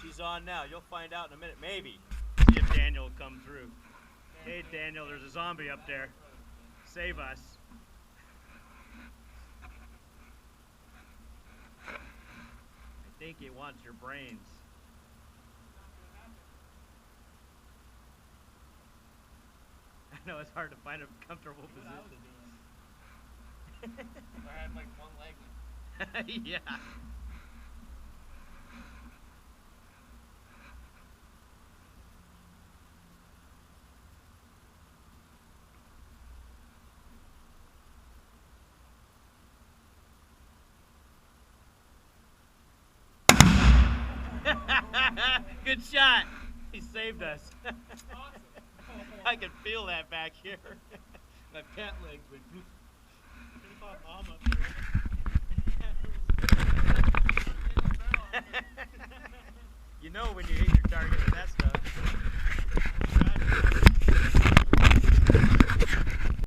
He's on now. You'll find out in a minute. Maybe. See if Daniel will come through. Hey, Daniel, there's a zombie up there. Save us. I think it wants your brains. I know it's hard to find a comfortable position. I had like one leg. Yeah. Good shot. He saved us. Awesome. I can feel that back here. My pant legs went. Could have caught Mom up there. You know when you hit your target.